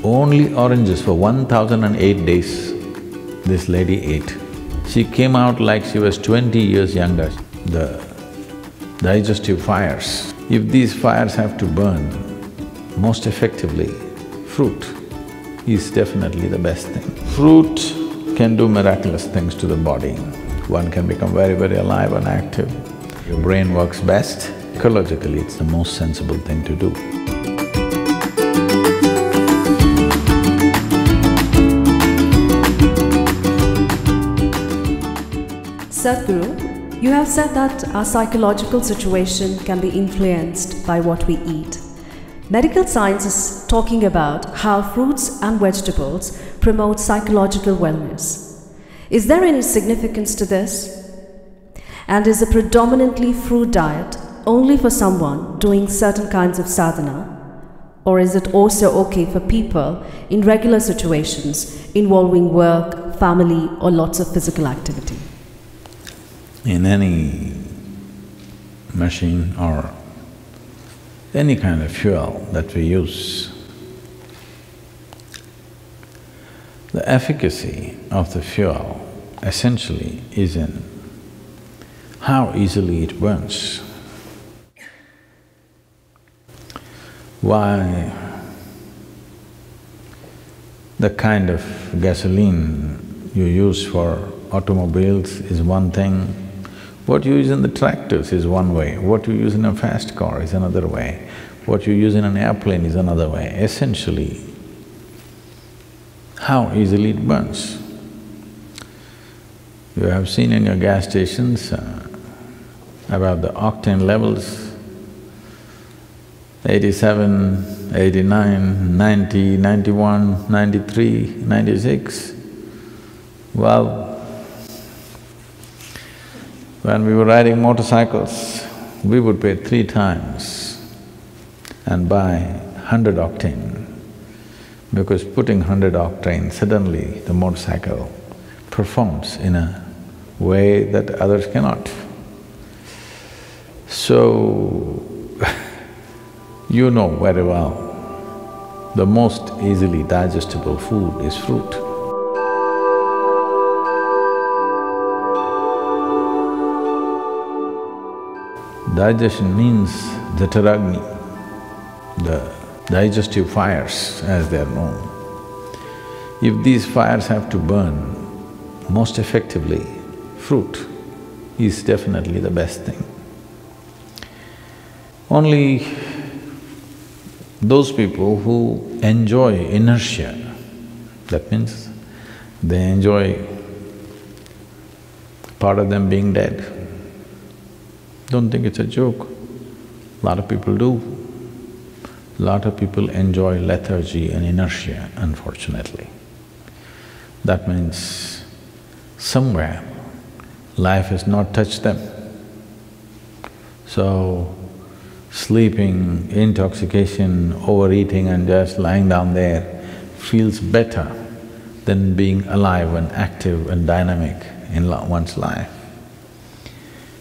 Only oranges for 1008 days this lady ate. She came out like she was 20 years younger. The digestive fires, if these fires have to burn, most effectively, fruit is definitely the best thing. Fruit can do miraculous things to the body. One can become very, very alive and active. Your brain works best. Ecologically, it's the most sensible thing to do. Sadhguru, you have said that our psychological situation can be influenced by what we eat. Medical science is talking about how fruits and vegetables promote psychological wellness. Is there any significance to this? And is a predominantly fruit diet only for someone doing certain kinds of sadhana? Or is it also okay for people in regular situations involving work, family, or lots of physical activity? In any machine or any kind of fuel that we use, the efficacy of the fuel essentially is in how easily it burns. Why the kind of gasoline you use for automobiles is one thing, what you use in the tractors is one way, what you use in a fast car is another way, what you use in an airplane is another way. Essentially, how easily it burns. You have seen in your gas stations about the octane levels, 87, 89, 90, 91, 93, 96. Well, when we were riding motorcycles, we would pay 3 times and buy 100 octane, because putting 100 octane, suddenly the motorcycle performs in a way that others cannot. So, you know very well, the most easily digestible food is fruit. Digestion means the Jataragni, the digestive fires as they are known. If these fires have to burn, most effectively, fruit is definitely the best thing. Only those people who enjoy inertia, that means they enjoy part of them being dead. Don't think it's a joke. A lot of people do. A lot of people enjoy lethargy and inertia, unfortunately. That means somewhere life has not touched them. So, sleeping, intoxication, overeating and just lying down there feels better than being alive and active and dynamic in one's life.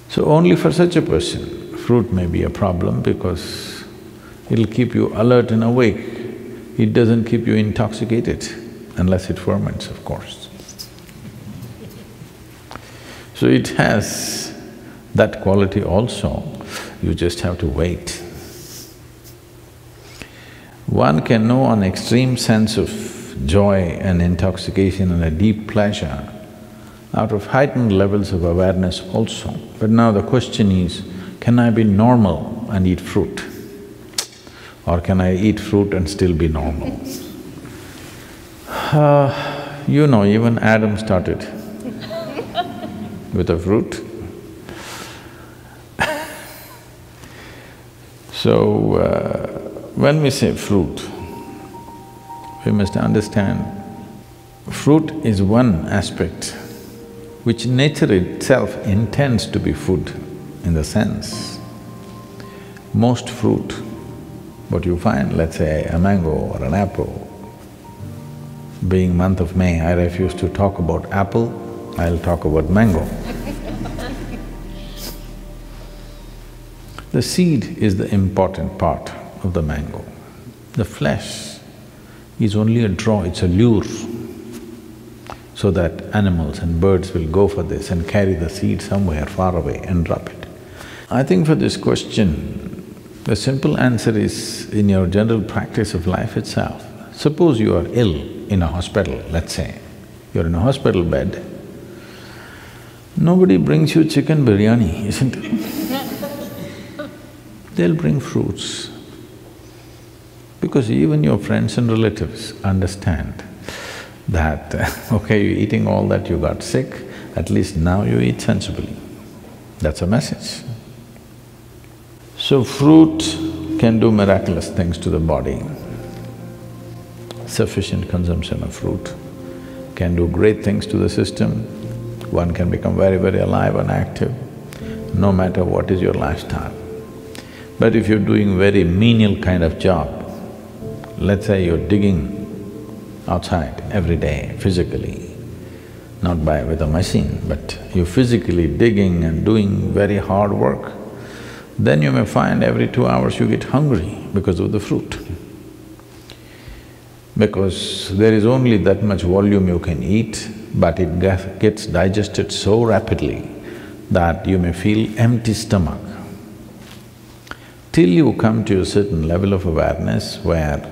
So only for such a person, fruit may be a problem because it'll keep you alert and awake. It doesn't keep you intoxicated, unless it ferments, of course. So it has that quality also, you just have to wait. One can know an extreme sense of joy and intoxication and a deep pleasure out of heightened levels of awareness also. But now the question is, can I be normal and eat fruit? Or can I eat fruit and still be normal? You know, even Adam started with a fruit. So, when we say fruit, we must understand fruit is one aspect which nature itself intends to be food, in the sense, most fruit, what you find, let's say a mango or an apple, being month of May, I refuse to talk about apple, I'll talk about mango. The seed is the important part of the mango. The flesh is only a draw, it's a lure, so that animals and birds will go for this and carry the seed somewhere far away and drop it. I think for this question, the simple answer is in your general practice of life itself. Suppose you are ill in a hospital, let's say, you're in a hospital bed, nobody brings you chicken biryani, isn't it? They'll bring fruits. Because even your friends and relatives understand that, okay, you're eating all that, you got sick, at least now you eat sensibly. That's a message. So fruit can do miraculous things to the body. Sufficient consumption of fruit can do great things to the system. One can become very, very alive and active, no matter what is your lifestyle. But if you're doing very menial kind of job, let's say you're digging outside every day physically, not with a machine, but you're physically digging and doing very hard work, then you may find every 2 hours you get hungry because of the fruit. Because there is only that much volume you can eat, but it gets digested so rapidly that you may feel empty stomach. Till you come to a certain level of awareness where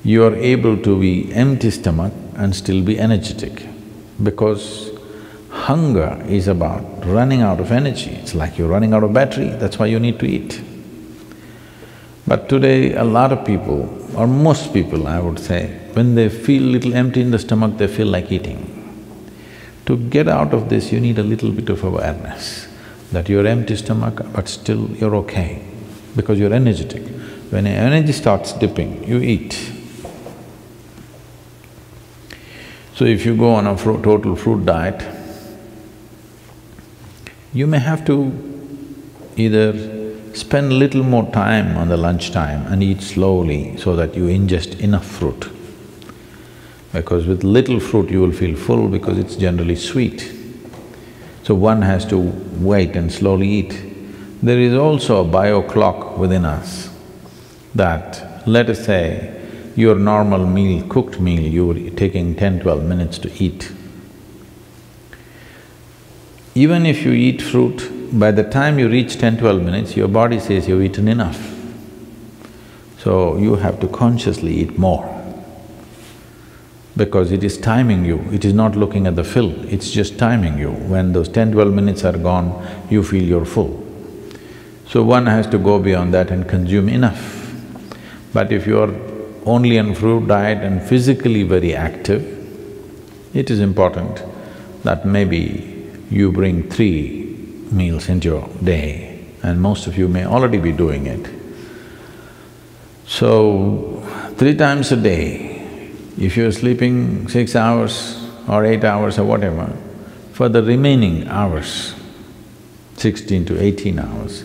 you are able to be empty stomach and still be energetic, because hunger is about running out of energy. It's like you're running out of battery, that's why you need to eat. But today, a lot of people, or most people I would say, when they feel little empty in the stomach, they feel like eating. To get out of this, you need a little bit of awareness that you're empty stomach, but still you're okay, because you're energetic. When your energy starts dipping, you eat. So if you go on a total fruit diet, you may have to either spend little more time on the lunchtime and eat slowly so that you ingest enough fruit. Because with little fruit you will feel full because it's generally sweet. So one has to wait and slowly eat. There is also a bio clock within us that, let us say, your normal meal, cooked meal, you're taking 10-12 minutes to eat. Even if you eat fruit, by the time you reach 10-12 minutes, your body says you've eaten enough. So you have to consciously eat more, because it is timing you, it is not looking at the fill, it's just timing you. When those 10-12 minutes are gone, you feel you're full. So one has to go beyond that and consume enough. But if you're only on fruit diet and physically very active, it is important that maybe you bring 3 meals into your day, and most of you may already be doing it. So, 3 times a day, if you're sleeping 6 hours or 8 hours or whatever, for the remaining hours, 16 to 18 hours,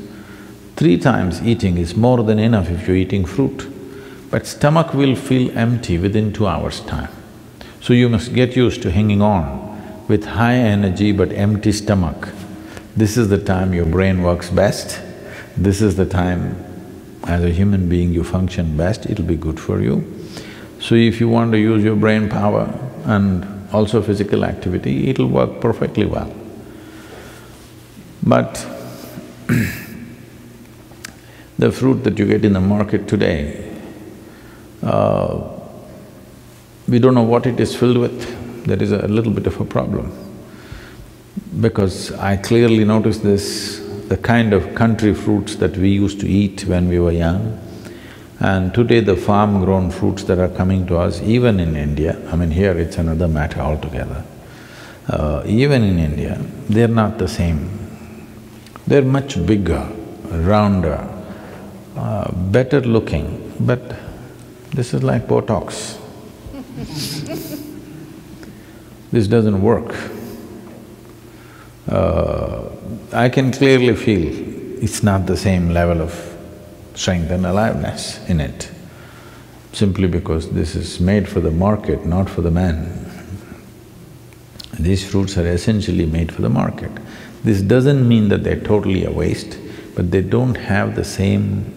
3 times eating is more than enough if you're eating fruit. But stomach will feel empty within 2 hours' time. So you must get used to hanging on with high energy but empty stomach. This is the time your brain works best, this is the time as a human being you function best, it'll be good for you. So if you want to use your brain power and also physical activity, it'll work perfectly well. But the fruit that you get in the market today, we don't know what it is filled with. There is a little bit of a problem. Because I clearly noticed this, the kind of country fruits that we used to eat when we were young, and today the farm-grown fruits that are coming to us, even in India, I mean here it's another matter altogether, even in India, they're not the same. They're much bigger, rounder, better looking, but this is like Botox. This doesn't work. I can clearly feel it's not the same level of strength and aliveness in it, simply because this is made for the market, not for the man. These fruits are essentially made for the market. This doesn't mean that they're totally a waste, but they don't have the same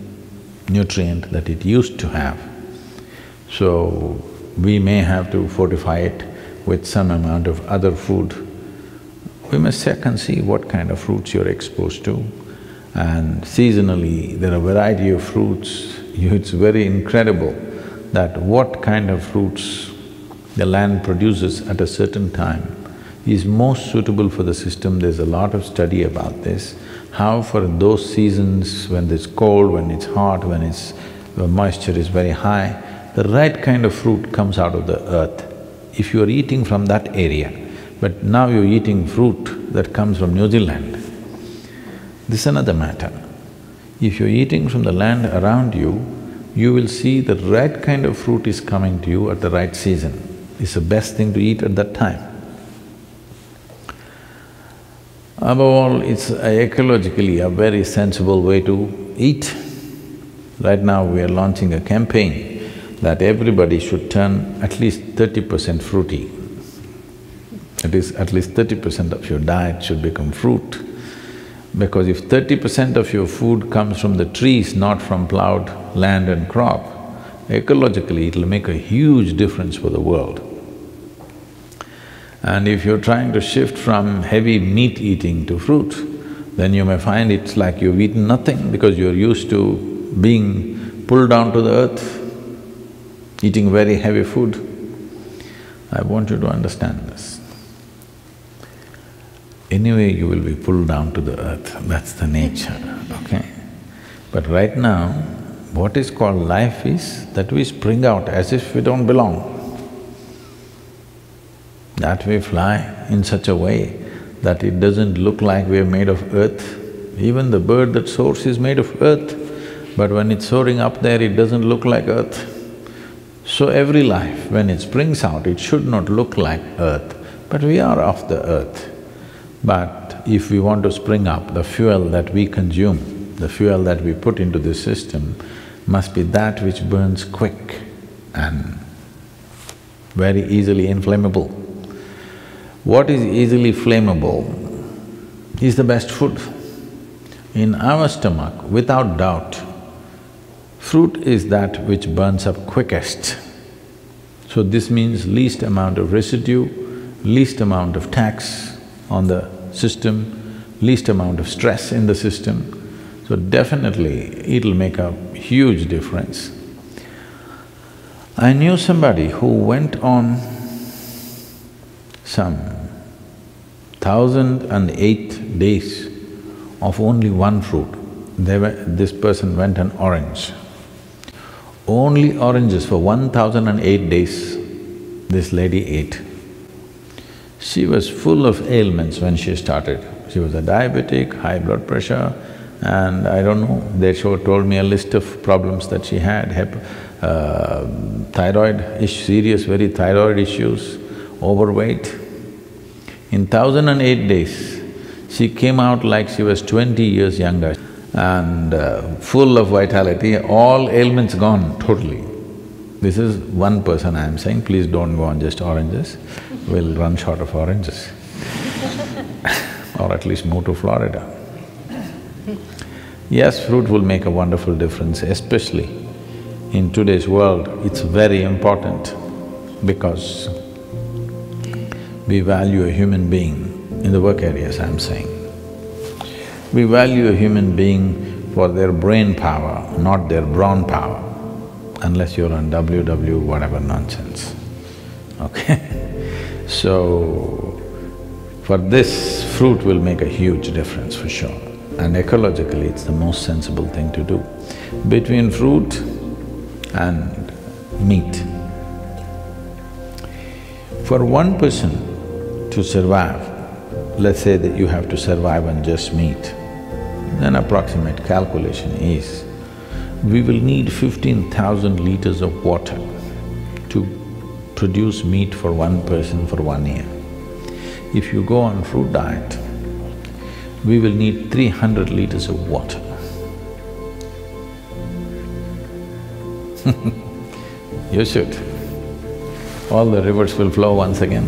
nutrient that it used to have. So, we may have to fortify it with some amount of other food. We must check and see what kind of fruits you're exposed to. And seasonally, there are a variety of fruits. It's very incredible that what kind of fruits the land produces at a certain time is most suitable for the system. There's a lot of study about this, how for those seasons when it's cold, when it's hot, when the moisture is very high, the right kind of fruit comes out of the earth. If you're eating from that area, but now you're eating fruit that comes from New Zealand, this is another matter. If you're eating from the land around you, you will see the right kind of fruit is coming to you at the right season. It's the best thing to eat at that time. Above all, it's ecologically a very sensible way to eat. Right now we are launching a campaign that everybody should turn at least 30% fruity. It is at least 30% of your diet should become fruit. Because if 30% of your food comes from the trees, not from plowed land and crop, ecologically it'll make a huge difference for the world. And if you're trying to shift from heavy meat eating to fruit, then you may find it's like you've eaten nothing because you're used to being pulled down to the earth, eating very heavy food. I want you to understand this. Anyway, you will be pulled down to the earth, that's the nature, okay? But right now, what is called life is that we spring out as if we don't belong. That we fly in such a way that it doesn't look like we're made of earth. Even the bird that soars is made of earth, but when it's soaring up there, it doesn't look like earth. So every life, when it springs out, it should not look like earth, but we are of the earth. But if we want to spring up, the fuel that we consume, the fuel that we put into this system must be that which burns quick and very easily inflammable. What is easily flammable is the best food. In our stomach, without doubt, fruit is that which burns up quickest. So this means least amount of residue, least amount of tax on the system, least amount of stress in the system. So definitely it'll make a huge difference. I knew somebody who went on some 1,008 days of only one fruit. This person went on orange. Only oranges for 1,008 days this lady ate. She was full of ailments when she started. She was a diabetic, high blood pressure, and I don't know, they told me a list of problems that she had, serious very thyroid issues, overweight. In 1,008 days, she came out like she was 20 years younger and full of vitality, all ailments gone totally. This is one person I am saying, please don't go on just oranges, we'll run short of oranges or at least move to Florida. Yes, fruit will make a wonderful difference, especially in today's world, it's very important because we value a human being, in the work areas I'm saying. We value a human being for their brain power, not their brawn power, unless you're on WW whatever nonsense, okay? So, for this, fruit will make a huge difference for sure. And ecologically, it's the most sensible thing to do. Between fruit and meat, for one person to survive, let's say that you have to survive on just meat, then approximate calculation is, we will need 15,000 liters of water to produce meat for one person for 1 year. If you go on fruit diet, we will need 300 liters of water. You should. All the rivers will flow once again.